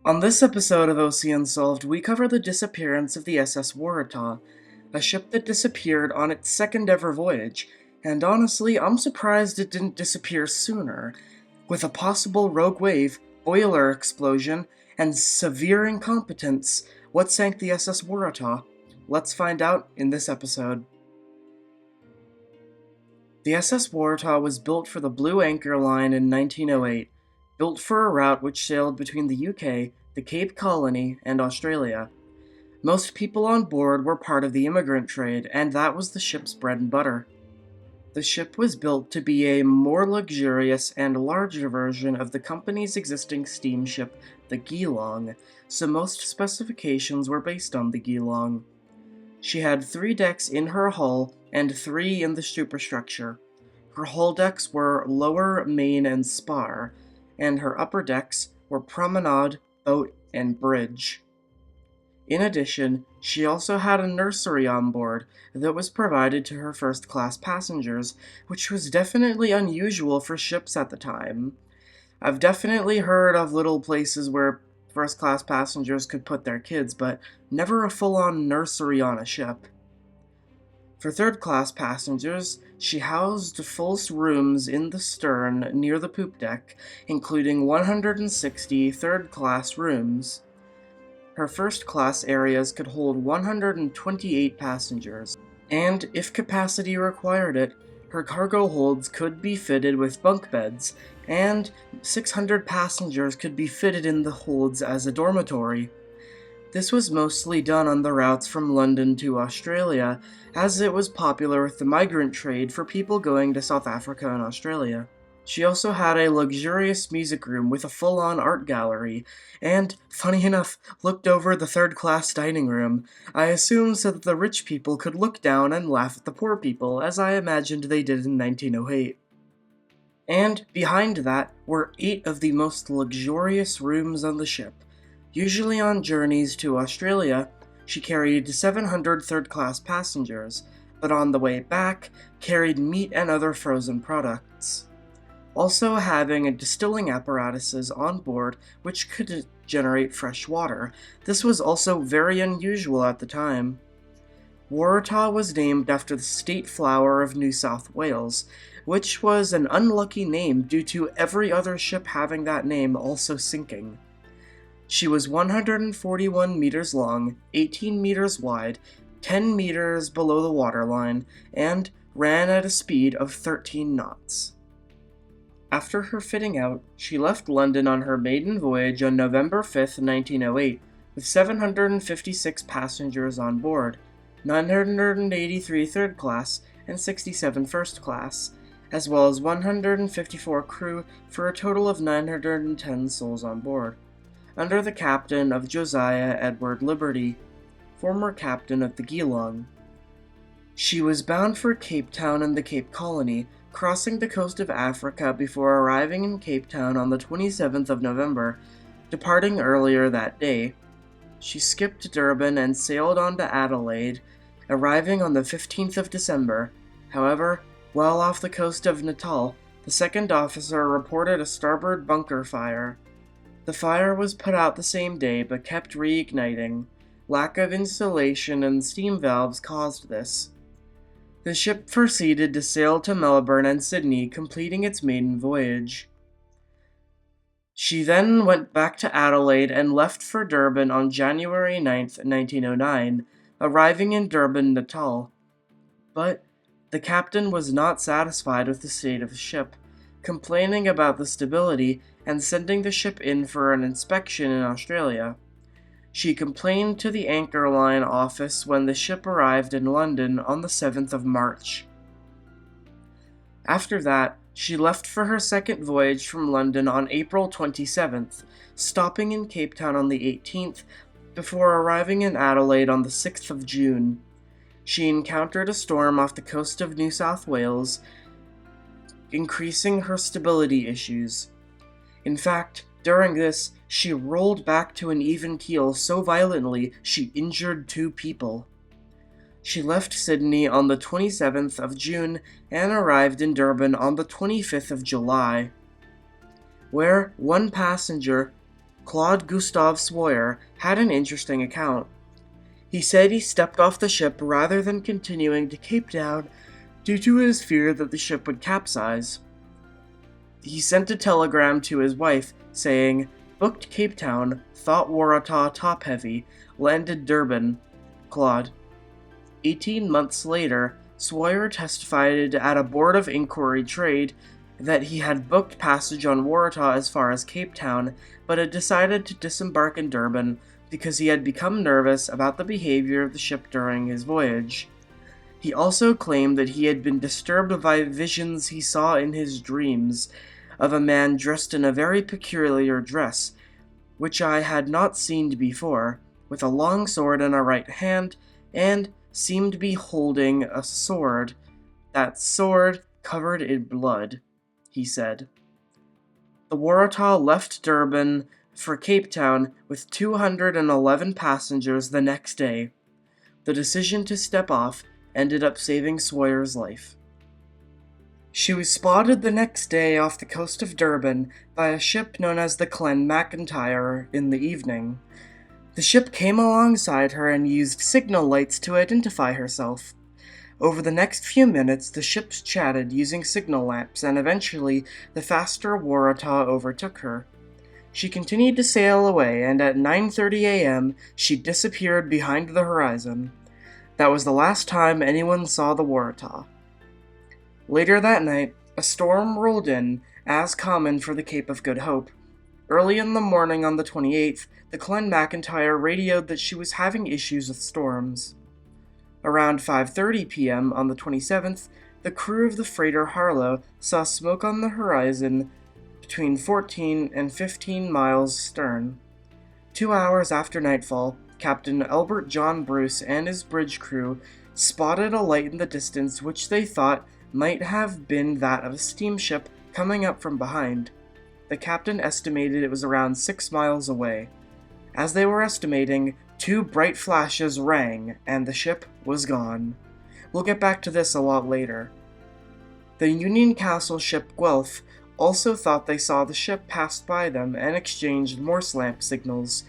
On this episode of OC Unsolved, we cover the disappearance of the SS Waratah, a ship that disappeared on its second ever voyage, and honestly, I'm surprised it didn't disappear sooner. With a possible rogue wave, boiler explosion, and severe incompetence, what sank the SS Waratah? Let's find out in this episode. The SS Waratah was built for the Blue Anchor Line in 1908, built for a route which sailed between the UK, the Cape Colony, and Australia. Most people on board were part of the immigrant trade, and that was the ship's bread and butter. The ship was built to be a more luxurious and larger version of the company's existing steamship, the Geelong, so most specifications were based on the Geelong. She had 3 decks in her hull and 3 in the superstructure. Her hull decks were lower, main, and spar, and her upper decks were promenade, boat, and bridge. In addition, she also had a nursery on board that was provided to her first-class passengers, which was definitely unusual for ships at the time. I've definitely heard of little places where first-class passengers could put their kids, but never a full-on nursery on a ship. For third-class passengers, she housed full rooms in the stern near the poop deck, including 160 third-class rooms. Her first-class areas could hold 128 passengers, and if capacity required it, her cargo holds could be fitted with bunk beds, and 600 passengers could be fitted in the holds as a dormitory. This was mostly done on the routes from London to Australia, as it was popular with the migrant trade for people going to South Africa and Australia. She also had a luxurious music room with a full-on art gallery, and, funny enough, looked over the third-class dining room, I assume so that the rich people could look down and laugh at the poor people, as I imagined they did in 1908. And behind that were 8 of the most luxurious rooms on the ship. Usually on journeys to Australia, she carried 700 third-class passengers, but on the way back, carried meat and other frozen products. Also having distilling apparatuses on board which could generate fresh water. This was also very unusual at the time. Waratah was named after the state flower of New South Wales, which was an unlucky name due to every other ship having that name also sinking. She was 141 meters long, 18 meters wide, 10 meters below the waterline, and ran at a speed of 13 knots. After her fitting out, she left London on her maiden voyage on November 5, 1908, with 756 passengers on board, 983 third class and 67 first class, as well as 154 crew for a total of 910 souls on board, under the captain of Josiah Edward Liberty, former captain of the Geelong. She was bound for Cape Town and the Cape Colony, crossing the coast of Africa before arriving in Cape Town on the 27th of November, departing earlier that day. She skipped Durban and sailed on to Adelaide, arriving on the 15th of December. However, while off the coast of Natal, the second officer reported a starboard bunker fire. The fire was put out the same day but kept reigniting. Lack of insulation and steam valves caused this. The ship proceeded to sail to Melbourne and Sydney, completing its maiden voyage. She then went back to Adelaide and left for Durban on January 9, 1909, arriving in Durban, Natal. But the captain was not satisfied with the state of the ship, complaining about the stability and sending the ship in for an inspection in Australia. She complained to the Anchor Line office when the ship arrived in London on the 7th of March. After that, she left for her second voyage from London on April 27th, stopping in Cape Town on the 18th, before arriving in Adelaide on the 6th of June. She encountered a storm off the coast of New South Wales, increasing her stability issues. In fact, during this, she rolled back to an even keel so violently she injured 2 people. She left Sydney on the 27th of June and arrived in Durban on the 25th of July, where one passenger Claude Gustave Swoyer, had an interesting account. He said he stepped off the ship rather than continuing to Cape Town due to his fear that the ship would capsize. He sent a telegram to his wife saying, "Booked Cape Town, thought Waratah top-heavy, landed Durban, Claude." 18 months later, Swoyer testified at a Board of Inquiry trade that he had booked passage on Waratah as far as Cape Town, but had decided to disembark in Durban because he had become nervous about the behavior of the ship during his voyage. He also claimed that he had been disturbed by visions he saw in his dreams of a man dressed in a very peculiar dress, which I had not seen before, with a long sword in a right hand, and seemed to be holding a sword. That sword covered in blood, he said. The Waratah left Durban for Cape Town with 211 passengers the next day. The decision to step off ended up saving Swoyer's life. She was spotted the next day off the coast of Durban by a ship known as the McIntyre in the evening. The ship came alongside her and used signal lights to identify herself. Over the next few minutes, the ships chatted using signal lamps, and eventually the faster Waratah overtook her. She continued to sail away, and at 9:30 a.m., she disappeared behind the horizon. That was the last time anyone saw the Waratah. Later that night, a storm rolled in, as common for the Cape of Good Hope. Early in the morning on the 28th, the McIntyre radioed that she was having issues with storms. Around 5:30 p.m. on the 27th, the crew of the freighter Harlow saw smoke on the horizon between 14 and 15 miles stern. 2 hours after nightfall, Captain Albert John Bruce and his bridge crew spotted a light in the distance which they thought might have been that of a steamship coming up from behind. The captain estimated it was around 6 miles away. As they were estimating, 2 bright flashes rang, and the ship was gone. We'll get back to this a lot later. The Union Castle ship Guelph also thought they saw the ship pass by them and exchanged Morse lamp signals.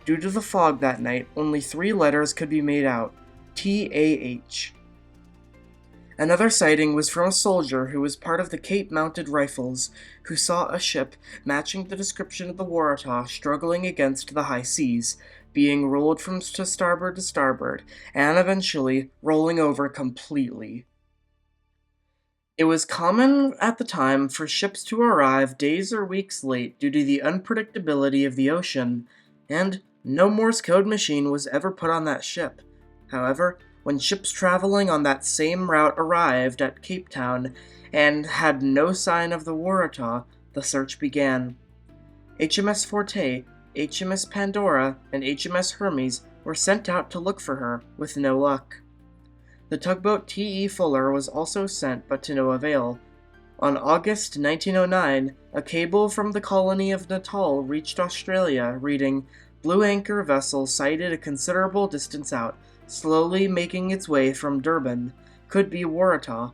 Due to the fog that night, only 3 letters could be made out: TAH. Another sighting was from a soldier who was part of the Cape Mounted Rifles, who saw a ship matching the description of the Waratah struggling against the high seas, being rolled from starboard to starboard, and eventually rolling over completely. It was common at the time for ships to arrive days or weeks late due to the unpredictability of the ocean, and no Morse code machine was ever put on that ship. However, when ships traveling on that same route arrived at Cape Town and had no sign of the Waratah, the search began. HMS Forte, HMS Pandora, and HMS Hermes were sent out to look for her, with no luck. The tugboat T.E. Fuller was also sent, but to no avail. On August 1909, a cable from the colony of Natal reached Australia, reading, "Blue anchor vessel sighted a considerable distance out, slowly making its way from Durban. Could be Waratah."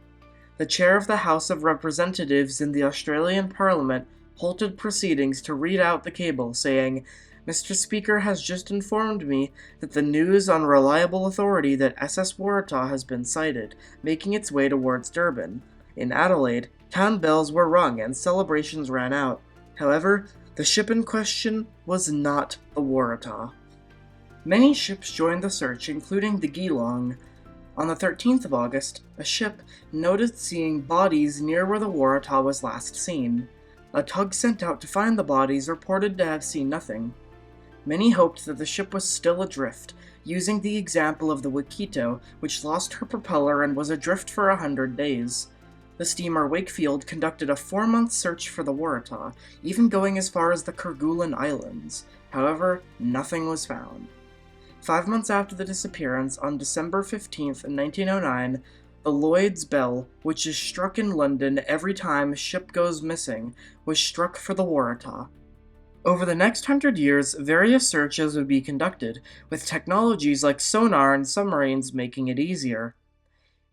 The chair of the House of Representatives in the Australian Parliament halted proceedings to read out the cable, saying, "Mr. Speaker has just informed me that the news on reliable authority that SS Waratah has been sighted, making its way towards Durban. In Adelaide, town bells were rung and celebrations ran out. However, the ship in question was not the Waratah." Many ships joined the search, including the Geelong. On the 13th of August, a ship noticed seeing bodies near where the Waratah was last seen. A tug sent out to find the bodies reported to have seen nothing. Many hoped that the ship was still adrift, using the example of the Waikato, which lost her propeller and was adrift for 100 days. The steamer Wakefield conducted a 4-month search for the Waratah, even going as far as the Kerguelen Islands. However, nothing was found. 5 months after the disappearance, on December 15, 1909, the Lloyd's bell, which is struck in London every time a ship goes missing, was struck for the Waratah. Over the next 100 years, various searches would be conducted, with technologies like sonar and submarines making it easier.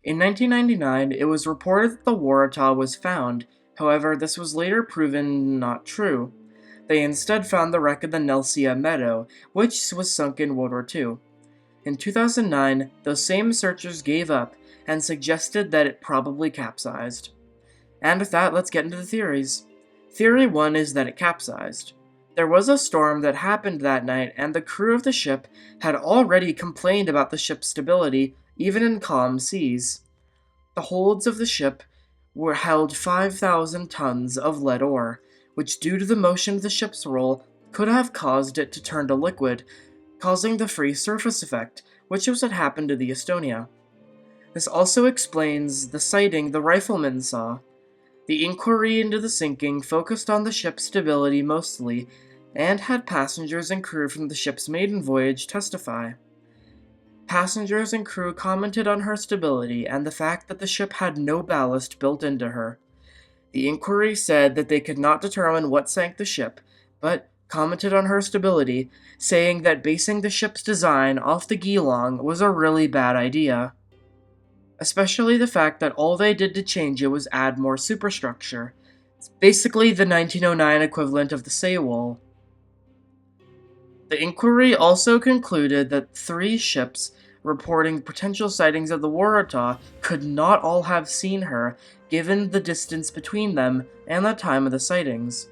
In 1999, it was reported that the Waratah was found. However, this was later proven not true. They instead found the wreck of the Nelsia Meadow, which was sunk in World War II. In 2009, those same searchers gave up and suggested that it probably capsized. And with that, let's get into the theories. Theory 1 is that it capsized. There was a storm that happened that night, and the crew of the ship had already complained about the ship's stability, even in calm seas. The holds of the ship were held 5,000 tons of lead ore, which, due to the motion of the ship's roll, could have caused it to turn to liquid, causing the free surface effect, which was what happened to the Estonia. This also explains the sighting the riflemen saw. The inquiry into the sinking focused on the ship's stability mostly, and had passengers and crew from the ship's maiden voyage testify. Passengers and crew commented on her stability and the fact that the ship had no ballast built into her. The inquiry said that they could not determine what sank the ship, but commented on her stability, saying that basing the ship's design off the Geelong was a really bad idea. Especially the fact that all they did to change it was add more superstructure. It's basically the 1909 equivalent of the Seawall. The inquiry also concluded that 3 ships reporting potential sightings of the Waratah could not all have seen her, given the distance between them and the time of the sightings.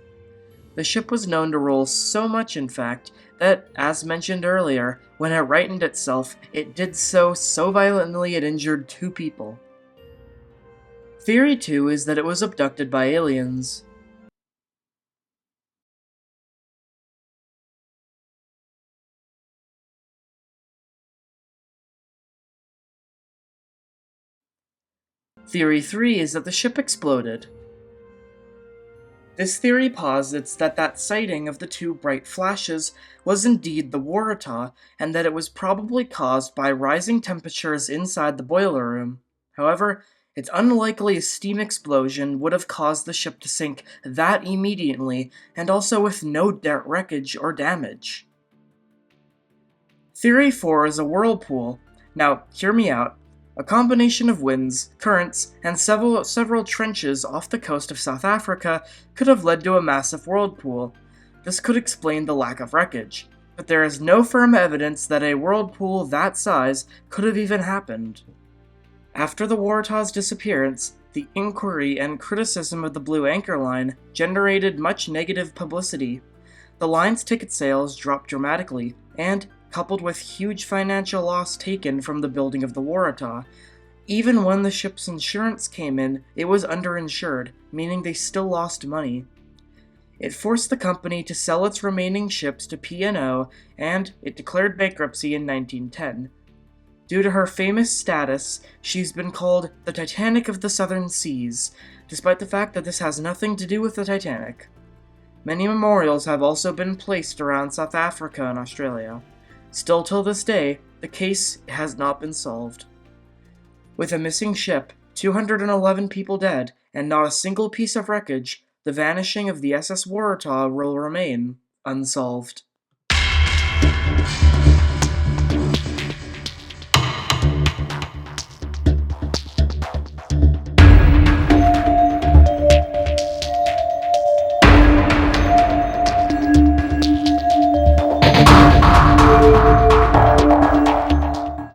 The ship was known to roll so much, in fact, that, as mentioned earlier, when it righted itself, it did so violently it injured 2 people. Theory 2 is that it was abducted by aliens. Theory 3 is that the ship exploded. This theory posits that sighting of the 2 bright flashes was indeed the Waratah, and that it was probably caused by rising temperatures inside the boiler room. However, it's unlikely a steam explosion would have caused the ship to sink that immediately, and also with no wreckage or damage. Theory 4 is a whirlpool. Now, hear me out. A combination of winds, currents, and several trenches off the coast of South Africa could have led to a massive whirlpool. This could explain the lack of wreckage, but there is no firm evidence that a whirlpool that size could have even happened. After the Waratah's disappearance, the inquiry and criticism of the Blue Anchor Line generated much negative publicity. The line's ticket sales dropped dramatically, and, coupled with huge financial loss taken from the building of the Waratah, even when the ship's insurance came in, it was underinsured, meaning they still lost money. It forced the company to sell its remaining ships to P&O, and it declared bankruptcy in 1910. Due to her famous status, she's been called the Titanic of the Southern Seas, despite the fact that this has nothing to do with the Titanic. Many memorials have also been placed around South Africa and Australia. Still till this day, the case has not been solved. With a missing ship, 211 people dead, and not a single piece of wreckage, the vanishing of the SS Waratah will remain unsolved.